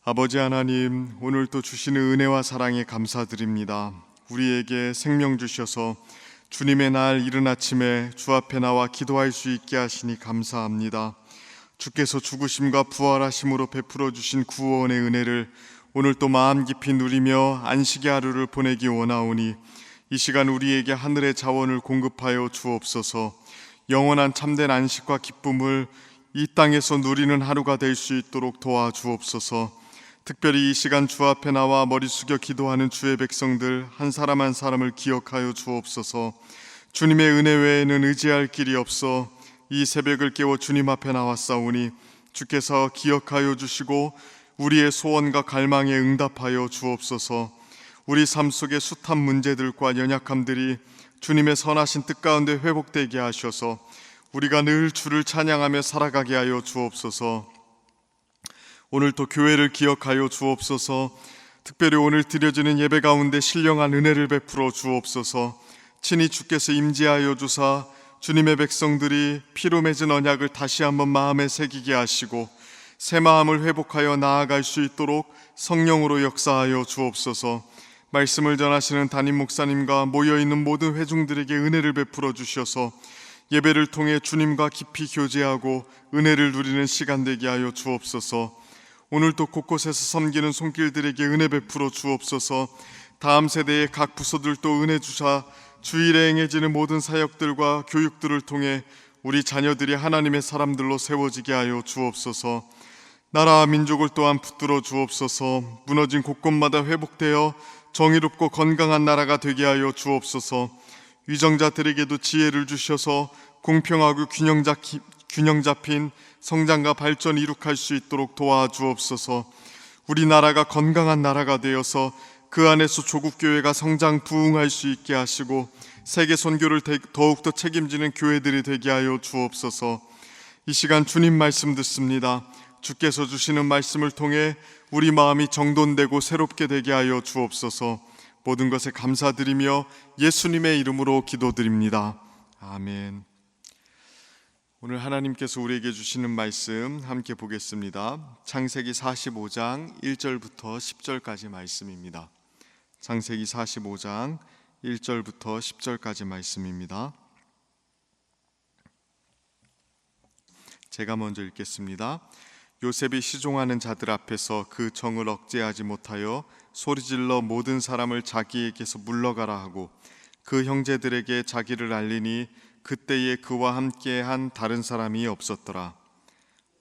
아버지 하나님, 오늘도 주시는 은혜와 사랑에 감사드립니다. 우리에게 생명 주셔서 주님의 날 이른 아침에 주 앞에 나와 기도할 수 있게 하시니 감사합니다. 주께서 죽으심과 부활하심으로 베풀어 주신 구원의 은혜를 오늘 또 마음 깊이 누리며 안식의 하루를 보내기 원하오니 이 시간 우리에게 하늘의 자원을 공급하여 주옵소서. 영원한 참된 안식과 기쁨을 이 땅에서 누리는 하루가 될 수 있도록 도와주옵소서. 특별히 이 시간 주 앞에 나와 머리 숙여 기도하는 주의 백성들 한 사람 한 사람을 기억하여 주옵소서. 주님의 은혜 외에는 의지할 길이 없어 이 새벽을 깨워 주님 앞에 나왔사오니 주께서 기억하여 주시고 우리의 소원과 갈망에 응답하여 주옵소서. 우리 삶 속의 숱한 문제들과 연약함들이 주님의 선하신 뜻 가운데 회복되게 하셔서 우리가 늘 주를 찬양하며 살아가게 하여 주옵소서. 오늘 또 교회를 기억하여 주옵소서. 특별히 오늘 드려지는 예배 가운데 신령한 은혜를 베풀어 주옵소서. 친히 주께서 임재하여 주사 주님의 백성들이 피로 맺은 언약을 다시 한번 마음에 새기게 하시고 새 마음을 회복하여 나아갈 수 있도록 성령으로 역사하여 주옵소서. 말씀을 전하시는 담임 목사님과 모여있는 모든 회중들에게 은혜를 베풀어 주셔서 예배를 통해 주님과 깊이 교제하고 은혜를 누리는 시간 되게 하여 주옵소서. 오늘도 곳곳에서 섬기는 손길들에게 은혜 베풀어 주옵소서. 다음 세대의 각 부서들도 은혜 주사 주일에 행해지는 모든 사역들과 교육들을 통해 우리 자녀들이 하나님의 사람들로 세워지게 하여 주옵소서. 나라와 민족을 또한 붙들어 주옵소서. 무너진 곳곳마다 회복되어 정의롭고 건강한 나라가 되게 하여 주옵소서. 위정자들에게도 지혜를 주셔서 공평하고 균형 잡힌 성장과 발전 이룩할 수 있도록 도와주옵소서. 우리나라가 건강한 나라가 되어서 그 안에서 조국교회가 성장 부흥할 수 있게 하시고 세계 선교를 더욱더 책임지는 교회들이 되게 하여 주옵소서. 이 시간 주님 말씀 듣습니다. 주께서 주시는 말씀을 통해 우리 마음이 정돈되고 새롭게 되게 하여 주옵소서. 모든 것에 감사드리며 예수님의 이름으로 기도드립니다. 아멘. 오늘 하나님께서 우리에게 주시는 말씀 함께 보겠습니다. 창세기 45장 1절부터 10절까지 말씀입니다. 창세기 45장 1절부터 10절까지 말씀입니다. 제가 먼저 읽겠습니다. 요셉이 시종하는 자들 앞에서 그 정을 억제하지 못하여 소리질러 모든 사람을 자기에게서 물러가라 하고 그 형제들에게 자기를 알리니 그때에 그와 함께한 다른 사람이 없었더라.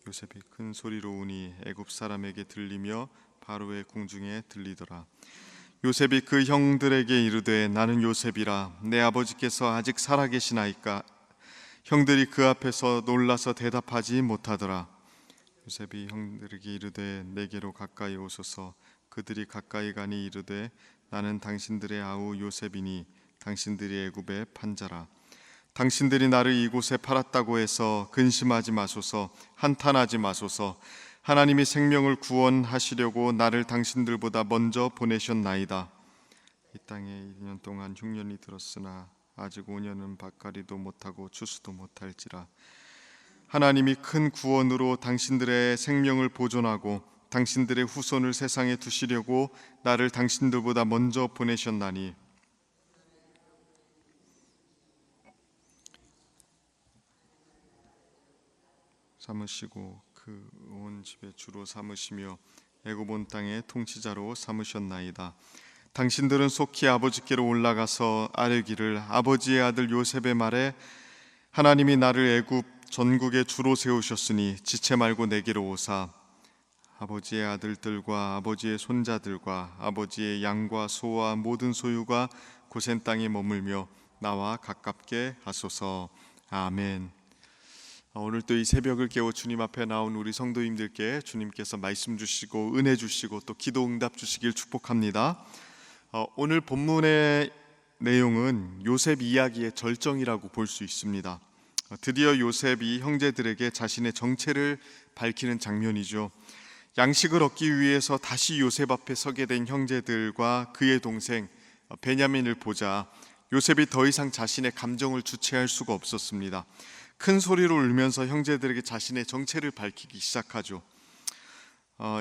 요셉이 큰 소리로 우니 애굽 사람에게 들리며 바로의 궁중에 들리더라. 요셉이 그 형들에게 이르되 나는 요셉이라. 내 아버지께서 아직 살아계시나이까? 형들이 그 앞에서 놀라서 대답하지 못하더라. 요셉이 형들에게 이르되 내게로 가까이 오소서. 그들이 가까이 가니 이르되 나는 당신들의 아우 요셉이니 당신들이 애굽의 판자라. 당신들이 나를 이곳에 팔았다고 해서 근심하지 마소서. 한탄하지 마소서. 하나님이 생명을 구원하시려고 나를 당신들보다 먼저 보내셨나이다. 이 땅에 2년 동안 흉년이 들었으나 아직 5년은 밭갈이도 못하고 추수도 못할지라. 하나님이 큰 구원으로 당신들의 생명을 보존하고 당신들의 후손을 세상에 두시려고 나를 당신들보다 먼저 보내셨나니 삼으시고 그 온 집에 주로 삼으시며 애굽 온 땅의 통치자로 삼으셨나이다. 당신들은 속히 아버지께로 올라가서 아뢰기를 아버지의 아들 요셉의 말에 하나님이 나를 애굽 전국에 주로 세우셨으니 지체 말고 내게로 오사 아버지의 아들들과 아버지의 손자들과 아버지의 양과 소와 모든 소유가 고센 땅에 머물며 나와 가깝게 하소서. 아멘. 오늘 또 이 새벽을 깨워 주님 앞에 나온 우리 성도님들께 주님께서 말씀 주시고 은혜 주시고 또 기도 응답 주시길 축복합니다. 오늘 본문의 내용은 요셉 이야기의 절정이라고 볼 수 있습니다. 드디어 요셉이 형제들에게 자신의 정체를 밝히는 장면이죠. 양식을 얻기 위해서 다시 요셉 앞에 서게 된 형제들과 그의 동생 베냐민을 보자 요셉이 더 이상 자신의 감정을 주체할 수가 없었습니다. 큰 소리로 울면서 형제들에게 자신의 정체를 밝히기 시작하죠.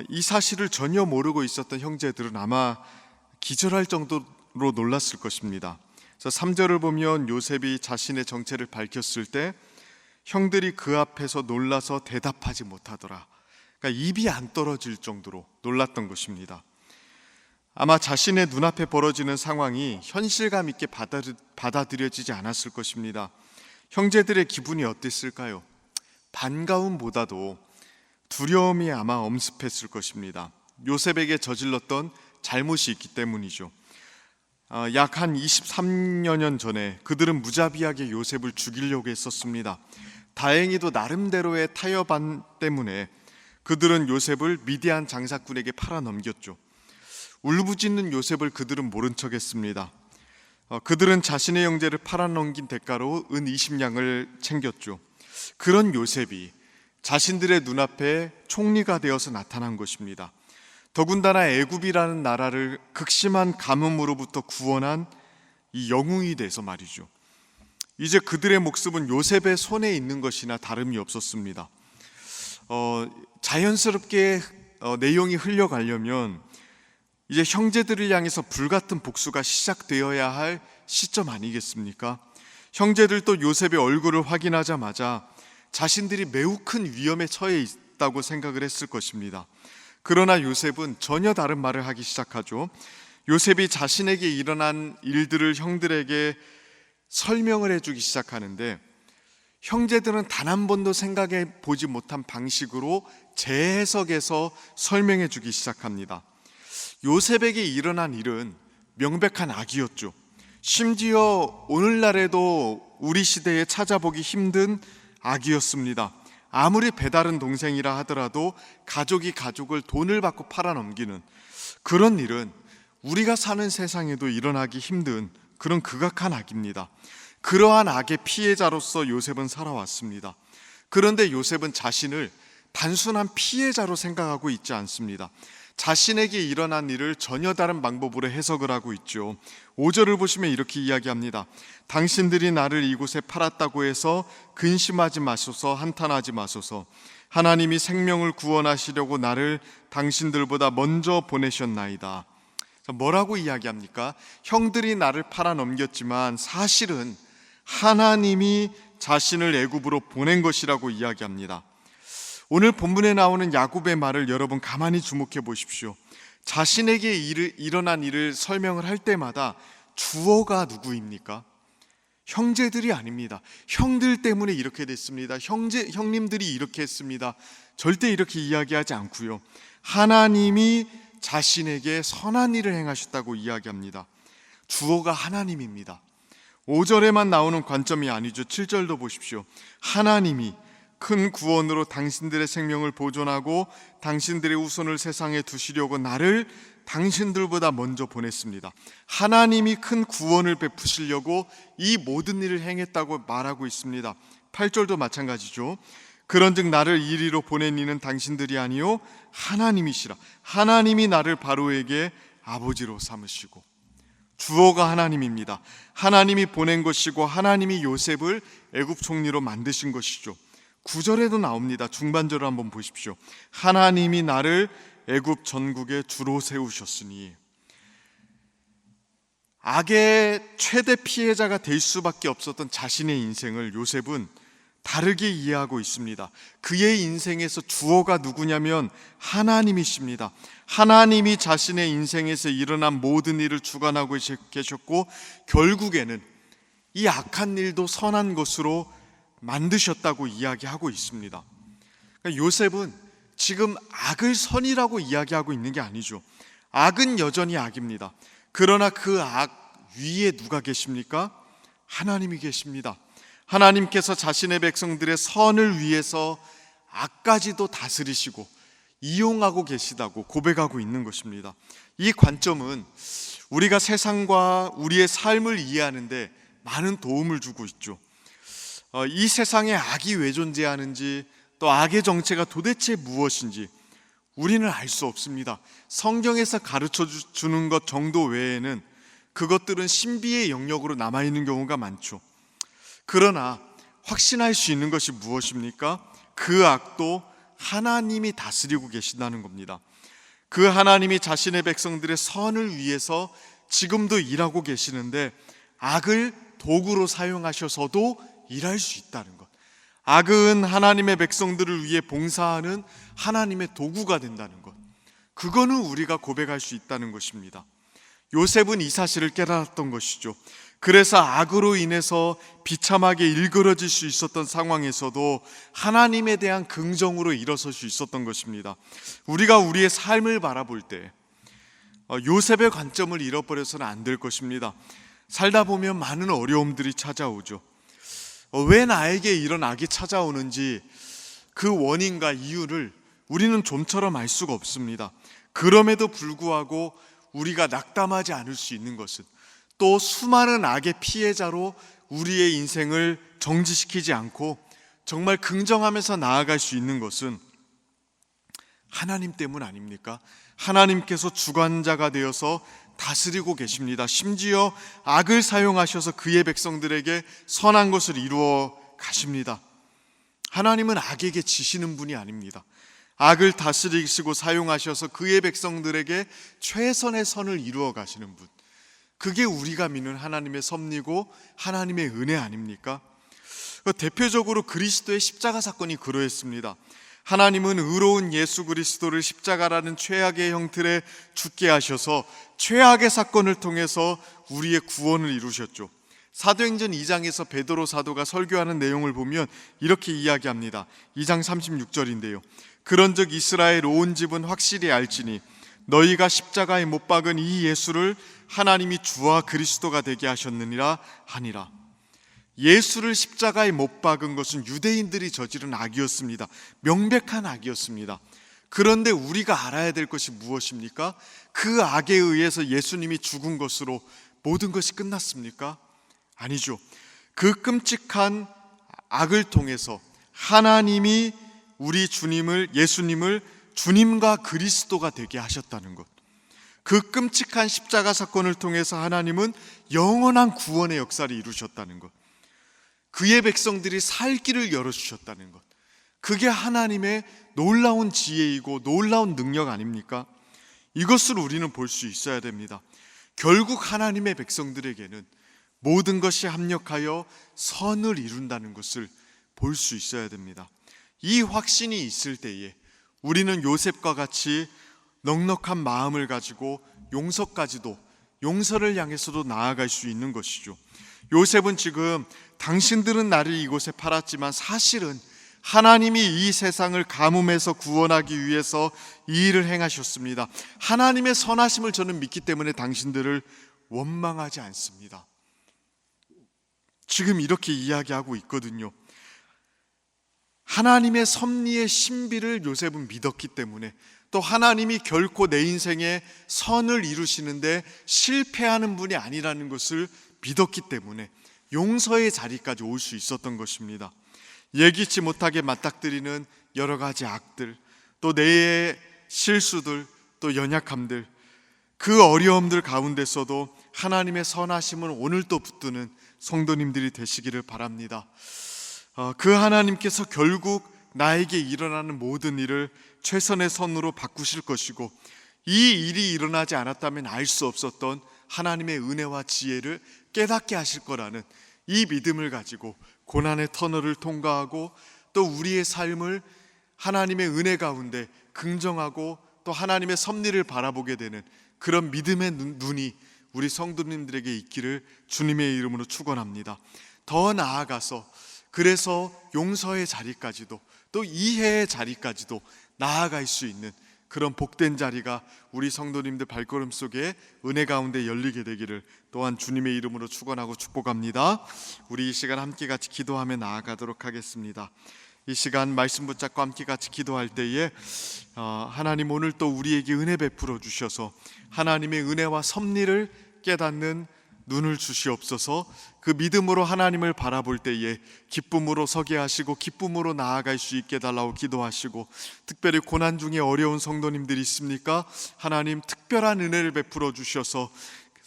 이 사실을 전혀 모르고 있었던 형제들은 아마 기절할 정도로 놀랐을 것입니다. 그래서 3절을 보면 요셉이 자신의 정체를 밝혔을 때 형들이 그 앞에서 놀라서 대답하지 못하더라. 그러니까 입이 안 떨어질 정도로 놀랐던 것입니다. 아마 자신의 눈앞에 벌어지는 상황이 현실감 있게 받아들여지지 않았을 것입니다. 형제들의 기분이 어땠을까요? 반가움보다도 두려움이 아마 엄습했을 것입니다. 요셉에게 저질렀던 잘못이 있기 때문이죠. 약 한 23여 년 전에 그들은 무자비하게 요셉을 죽이려고 했었습니다. 다행히도 나름대로의 타협안 때문에 그들은 요셉을 미디안 장사꾼에게 팔아 넘겼죠. 울부짖는 요셉을 그들은 모른 척했습니다. 그들은 자신의 형제를 팔아 넘긴 대가로 은 20냥을 챙겼죠. 그런 요셉이 자신들의 눈앞에 총리가 되어서 나타난 것입니다. 더군다나 애굽이라는 나라를 극심한 가뭄으로부터 구원한 이 영웅이 돼서 말이죠. 이제 그들의 목숨은 요셉의 손에 있는 것이나 다름이 없었습니다. 자연스럽게 내용이 흘러가려면 이제 형제들을 향해서 불같은 복수가 시작되어야 할 시점 아니겠습니까? 형제들도 요셉의 얼굴을 확인하자마자 자신들이 매우 큰 위험에 처해 있다고 생각을 했을 것입니다. 그러나 요셉은 전혀 다른 말을 하기 시작하죠. 요셉이 자신에게 일어난 일들을 형들에게 설명을 해주기 시작하는데 형제들은 단 한 번도 생각해 보지 못한 방식으로 재해석해서 설명해 주기 시작합니다. 요셉에게 일어난 일은 명백한 악이었죠. 심지어 오늘날에도 우리 시대에 찾아보기 힘든 악이었습니다. 아무리 배다른 동생이라 하더라도 가족이 가족을 돈을 받고 팔아넘기는 그런 일은 우리가 사는 세상에도 일어나기 힘든 그런 극악한 악입니다. 그러한 악의 피해자로서 요셉은 살아왔습니다. 그런데 요셉은 자신을 단순한 피해자로 생각하고 있지 않습니다. 자신에게 일어난 일을 전혀 다른 방법으로 해석을 하고 있죠. 5절을 보시면 이렇게 이야기합니다. 당신들이 나를 이곳에 팔았다고 해서 근심하지 마소서, 한탄하지 마소서. 하나님이 생명을 구원하시려고 나를 당신들보다 먼저 보내셨나이다. 뭐라고 이야기합니까? 형들이 나를 팔아 넘겼지만 사실은 하나님이 자신을 애굽으로 보낸 것이라고 이야기합니다. 오늘 본문에 나오는 야곱의 말을 여러분 가만히 주목해 보십시오. 자신에게 일어난 일을 설명을 할 때마다 주어가 누구입니까? 형제들이 아닙니다. 형들 때문에 이렇게 됐습니다. 형님들이 이렇게 했습니다. 절대 이렇게 이야기하지 않고요. 하나님이 자신에게 선한 일을 행하셨다고 이야기합니다. 주어가 하나님입니다. 5절에만 나오는 관점이 아니죠. 7절도 보십시오. 하나님이 큰 구원으로 당신들의 생명을 보존하고 당신들의 후손을 세상에 두시려고 나를 당신들보다 먼저 보냈습니다. 하나님이 큰 구원을 베푸시려고 이 모든 일을 행했다고 말하고 있습니다. 8절도 마찬가지죠. 그런즉 나를 이리로 보낸 이는 당신들이 아니요 하나님이시라. 하나님이 나를 바로에게 아버지로 삼으시고. 주어가 하나님입니다. 하나님이 보낸 것이고 하나님이 요셉을 애굽 총리로 만드신 것이죠. 9절에도 나옵니다. 중반절을 한번 보십시오. 하나님이 나를 애굽 전국에 주로 세우셨으니. 악의 최대 피해자가 될 수밖에 없었던 자신의 인생을 요셉은 다르게 이해하고 있습니다. 그의 인생에서 주어가 누구냐면 하나님이십니다. 하나님이 자신의 인생에서 일어난 모든 일을 주관하고 계셨고 결국에는 이 악한 일도 선한 것으로 만드셨다고 이야기하고 있습니다. 그러니까 요셉은 지금 악을 선이라고 이야기하고 있는 게 아니죠. 악은 여전히 악입니다. 그러나 그 악 위에 누가 계십니까? 하나님이 계십니다. 하나님께서 자신의 백성들의 선을 위해서 악까지도 다스리시고 이용하고 계시다고 고백하고 있는 것입니다. 이 관점은 우리가 세상과 우리의 삶을 이해하는데 많은 도움을 주고 있죠. 이 세상에 악이 왜 존재하는지 또 악의 정체가 도대체 무엇인지 우리는 알 수 없습니다. 성경에서 가르쳐 주는 것 정도 외에는 그것들은 신비의 영역으로 남아있는 경우가 많죠. 그러나 확신할 수 있는 것이 무엇입니까? 그 악도 하나님이 다스리고 계신다는 겁니다. 그 하나님이 자신의 백성들의 선을 위해서 지금도 일하고 계시는데 악을 도구로 사용하셔서도 일할 수 있다는 것. 악은 하나님의 백성들을 위해 봉사하는 하나님의 도구가 된다는 것. 그거는 우리가 고백할 수 있다는 것입니다. 요셉은 이 사실을 깨달았던 것이죠. 그래서 악으로 인해서 비참하게 일그러질 수 있었던 상황에서도 하나님에 대한 긍정으로 일어설 수 있었던 것입니다. 우리가 우리의 삶을 바라볼 때 요셉의 관점을 잃어버려서는 안 될 것입니다. 살다 보면 많은 어려움들이 찾아오죠. 왜 나에게 이런 악이 찾아오는지 그 원인과 이유를 우리는 좀처럼 알 수가 없습니다. 그럼에도 불구하고 우리가 낙담하지 않을 수 있는 것은, 또 수많은 악의 피해자로 우리의 인생을 정지시키지 않고 정말 긍정하면서 나아갈 수 있는 것은 하나님 때문 아닙니까? 하나님께서 주관자가 되어서 다스리고 계십니다. 심지어 악을 사용하셔서 그의 백성들에게 선한 것을 이루어 가십니다. 하나님은 악에게 지시는 분이 아닙니다. 악을 다스리시고 사용하셔서 그의 백성들에게 최선의 선을 이루어 가시는 분, 그게 우리가 믿는 하나님의 섭리고 하나님의 은혜 아닙니까? 대표적으로 그리스도의 십자가 사건이 그러했습니다. 하나님은 의로운 예수 그리스도를 십자가라는 최악의 형틀에 죽게 하셔서 최악의 사건을 통해서 우리의 구원을 이루셨죠. 사도행전 2장에서 베드로 사도가 설교하는 내용을 보면 이렇게 이야기합니다. 2장 36절인데요. 그런즉 이스라엘 온 집은 확실히 알지니 너희가 십자가에 못 박은 이 예수를 하나님이 주와 그리스도가 되게 하셨느니라 하니라. 예수를 십자가에 못 박은 것은 유대인들이 저지른 악이었습니다. 명백한 악이었습니다. 그런데 우리가 알아야 될 것이 무엇입니까? 그 악에 의해서 예수님이 죽은 것으로 모든 것이 끝났습니까? 아니죠. 그 끔찍한 악을 통해서 하나님이 우리 예수님을 주님과 그리스도가 되게 하셨다는 것. 그 끔찍한 십자가 사건을 통해서 하나님은 영원한 구원의 역사를 이루셨다는 것. 그의 백성들이 살 길을 열어주셨다는 것. 그게 하나님의 놀라운 지혜이고 놀라운 능력 아닙니까? 이것을 우리는 볼 수 있어야 됩니다. 결국 하나님의 백성들에게는 모든 것이 합력하여 선을 이룬다는 것을 볼 수 있어야 됩니다. 이 확신이 있을 때에 우리는 요셉과 같이 넉넉한 마음을 가지고 용서를 향해서도 나아갈 수 있는 것이죠. 요셉은 지금 당신들은 나를 이곳에 팔았지만 사실은 하나님이 이 세상을 가뭄에서 구원하기 위해서 이 일을 행하셨습니다. 하나님의 선하심을 저는 믿기 때문에 당신들을 원망하지 않습니다. 지금 이렇게 이야기하고 있거든요. 하나님의 섭리의 신비를 요셉은 믿었기 때문에, 또 하나님이 결코 내 인생에 선을 이루시는데 실패하는 분이 아니라는 것을 믿었기 때문에 용서의 자리까지 올 수 있었던 것입니다. 예기치 못하게 맞닥뜨리는 여러 가지 악들, 또 내 실수들, 또 연약함들, 그 어려움들 가운데서도 하나님의 선하심은 오늘도 붙드는 성도님들이 되시기를 바랍니다. 그 하나님께서 결국 나에게 일어나는 모든 일을 최선의 선으로 바꾸실 것이고, 이 일이 일어나지 않았다면 알 수 없었던 하나님의 은혜와 지혜를 깨닫게 하실 거라는 이 믿음을 가지고 고난의 터널을 통과하고 또 우리의 삶을 하나님의 은혜 가운데 긍정하고 또 하나님의 섭리를 바라보게 되는 그런 믿음의 눈이 우리 성도님들에게 있기를 주님의 이름으로 축원합니다. 더 나아가서 그래서 용서의 자리까지도 또 이해의 자리까지도 나아갈 수 있는 그런 복된 자리가 우리 성도님들 발걸음 속에 은혜 가운데 열리게 되기를 또한 주님의 이름으로 축원하고 축복합니다. 우리 이 시간 함께 같이 기도하며 나아가도록 하겠습니다. 이 시간 말씀 붙잡고 함께 같이 기도할 때에 하나님 오늘 또 우리에게 은혜 베풀어 주셔서 하나님의 은혜와 섭리를 깨닫는 눈을 주시옵소서. 그 믿음으로 하나님을 바라볼 때에 기쁨으로 서게 하시고 기쁨으로 나아갈 수 있게 달라고 기도하시고, 특별히 고난 중에 어려운 성도님들이 있습니까? 하나님 특별한 은혜를 베풀어 주셔서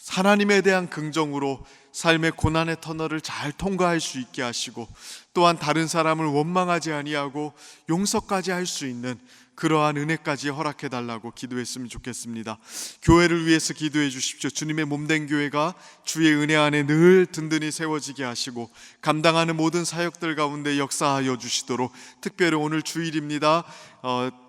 하나님에 대한 긍정으로 삶의 고난의 터널을 잘 통과할 수 있게 하시고, 또한 다른 사람을 원망하지 아니하고 용서까지 할 수 있는 그러한 은혜까지 허락해 달라고 기도했으면 좋겠습니다. 교회를 위해서 기도해 주십시오. 주님의 몸된 교회가 주의 은혜 안에 늘 든든히 세워지게 하시고 감당하는 모든 사역들 가운데 역사하여 주시도록, 특별히 오늘 주일입니다.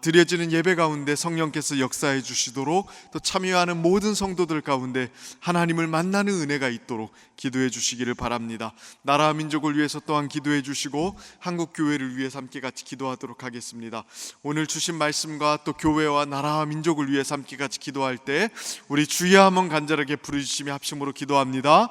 드려지는 예배 가운데 성령께서 역사해 주시도록, 또 참여하는 모든 성도들 가운데 하나님을 만나는 은혜가 있도록 기도해 주시기를 바랍니다. 나라와 민족을 위해서 또한 기도해 주시고 한국 교회를 위해서 함께 같이 기도하도록 하겠습니다. 오늘 주신 말씀과 또 교회와 나라와 민족을 위해서 함께 같이 기도할 때 우리 주여 한번 간절하게 부르짖으며 합심으로 기도합니다.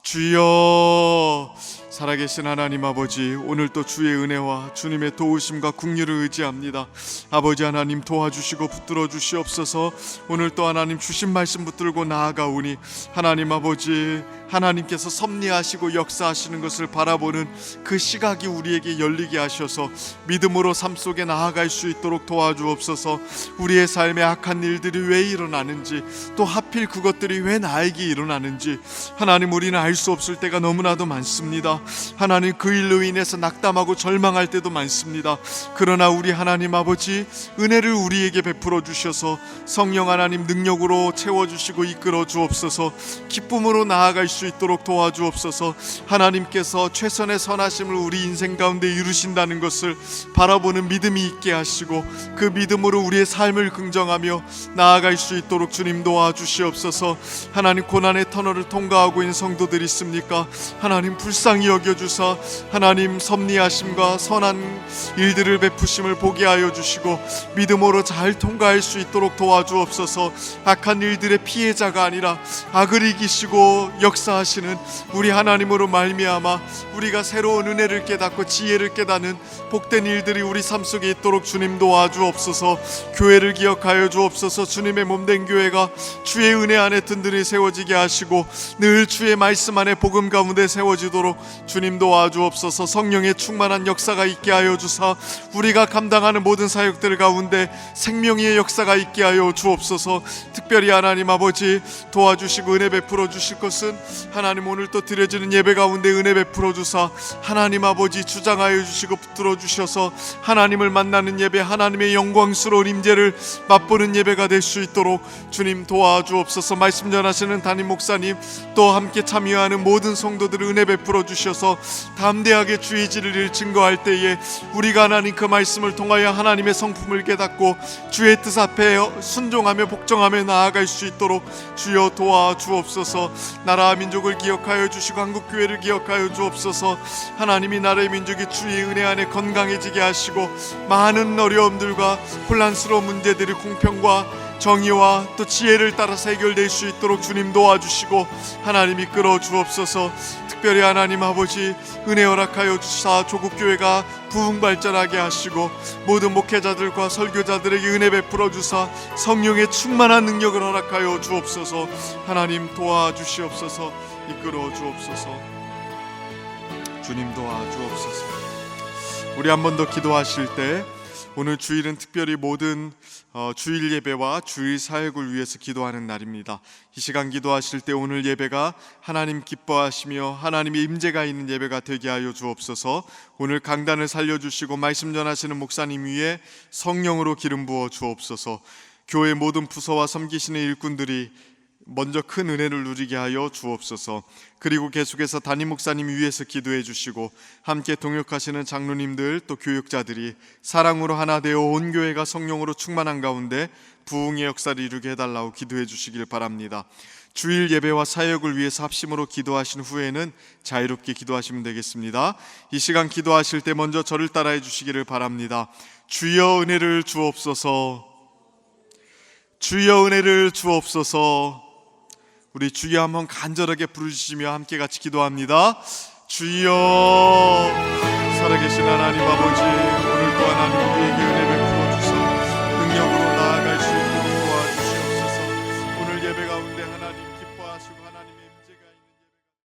주여, 살아계신 하나님 아버지, 오늘 또 주의 은혜와 주님의 도우심과 긍휼을 의지합니다. 아버지 하나님, 도와주시고 붙들어 주시옵소서. 오늘 또 하나님 주신 말씀 붙들고 나아가오니 하나님 아버지, 하나님께서 섭리하시고 역사하시는 것을 바라보는 그 시각이 우리에게 열리게 하셔서 믿음으로 삶 속에 나아갈 수 있도록 도와주옵소서. 우리의 삶에 악한 일들이 왜 일어나는지, 또 하필 그것들이 왜 나에게 일어나는지 하나님, 우리는 알 수 없을 때가 너무나도 많습니다. 하나님, 그 일로 인해서 낙담하고 절망할 때도 많습니다. 그러나 우리 하나님 아버지, 은혜를 우리에게 베풀어 주셔서 성령 하나님 능력으로 채워주시고 이끌어 주옵소서. 기쁨으로 나아갈 수 있도록 도와주옵소서. 하나님께서 최선의 선하심을 우리 인생 가운데 이루신다는 것을 바라보는 믿음이 있게 하시고 그 믿음으로 우리의 삶을 긍정하며 나아갈 수 있도록 주님 도와주시옵소서. 하나님, 고난의 터널을 통과하고 있는 성도들이 있습니까? 하나님, 불쌍히 여겨주사 하나님 섭리하심과 선한 일들을 베푸심을 보게 하여 주시고 믿음으로 잘 통과할 수 있도록 도와주옵소서. 악한 일들의 피해자가 아니라 악을 이기시고 역사하시는 우리 하나님으로 말미암아 우리가 새로운 은혜를 깨닫고 지혜를 깨닫는 복된 일들이 우리 삶 속에 있도록 주님 도와주옵소서. 교회를 기억하여 주옵소서. 주님의 몸된 교회가 주의 은혜 안에 든든히 세워지게 하시고 늘 주의 말씀 안에 복음 가운데 세워지도록 주님 도와주옵소서. 성령의 충만한 역사가 있게 하여 주사 우리가 감당하는 모든 사역들 가운데 생명의 역사가 있게 하여 주옵소서. 특별히 하나님 아버지, 도와주시고 은혜 베풀어 주실 것은 하나님, 오늘 또 드려지는 예배 가운데 은혜 베풀어 주사 하나님 아버지 주장하여 주시고 붙들어 주셔서 하나님을 만나는 예배, 하나님의 영광스러운 임재를 맛보는 예배가 될 수 있도록 주님 도와주옵소서. 말씀 전하시는 담임 목사님, 또 함께 참여하는 모든 성도들 은혜 베풀어 주셔서 담대하게 주의 진리를 증거할 때에 우리가 하나님 그 말씀을 통하여 하나님의 성품을 깨닫고 주의 뜻 앞에 순종하며 복종하며 나아갈 수 있도록 주여 도와주옵소서. 나라와 민족을 기억하여 주시고 한국교회를 기억하여 주옵소서. 하나님이 나라의 민족이 주의 은혜 안에 건강해지게 하시고 많은 어려움들과 혼란스러운 문제들이 공평과 정의와 또 지혜를 따라서 해결될 수 있도록 주님 도와주시고 하나님 이끌어 주옵소서. 특별히 하나님 아버지, 은혜 허락하여 주사 조국교회가 부흥발전하게 하시고 모든 목회자들과 설교자들에게 은혜 베풀어 주사 성령의 충만한 능력을 허락하여 주옵소서. 하나님 도와주시옵소서. 이끌어 주옵소서. 주님 도와주옵소서. 우리 한 번 더 기도하실 때, 오늘 주일은 특별히 모든 주일 예배와 주일 사역을 위해서 기도하는 날입니다. 이 시간 기도하실 때 오늘 예배가 하나님 기뻐하시며 하나님의 임재가 있는 예배가 되게 하여 주옵소서. 오늘 강단을 살려주시고 말씀 전하시는 목사님 위에 성령으로 기름 부어 주옵소서. 교회 모든 부서와 섬기시는 일꾼들이 먼저 큰 은혜를 누리게 하여 주옵소서. 그리고 계속해서 담임 목사님 위해서 기도해 주시고 함께 동역하시는 장로님들 또 교육자들이 사랑으로 하나 되어 온 교회가 성령으로 충만한 가운데 부흥의 역사를 이루게 해달라고 기도해 주시길 바랍니다. 주일 예배와 사역을 위해서 합심으로 기도하신 후에는 자유롭게 기도하시면 되겠습니다. 이 시간 기도하실 때 먼저 저를 따라해 주시기를 바랍니다. 주여 은혜를 주옵소서. 주여 은혜를 주옵소서. 우리 주여 한번 간절하게 부르시며 함께 같이 기도합니다. 주여, 살아계신 하나님 아버지, 오늘 또 하나님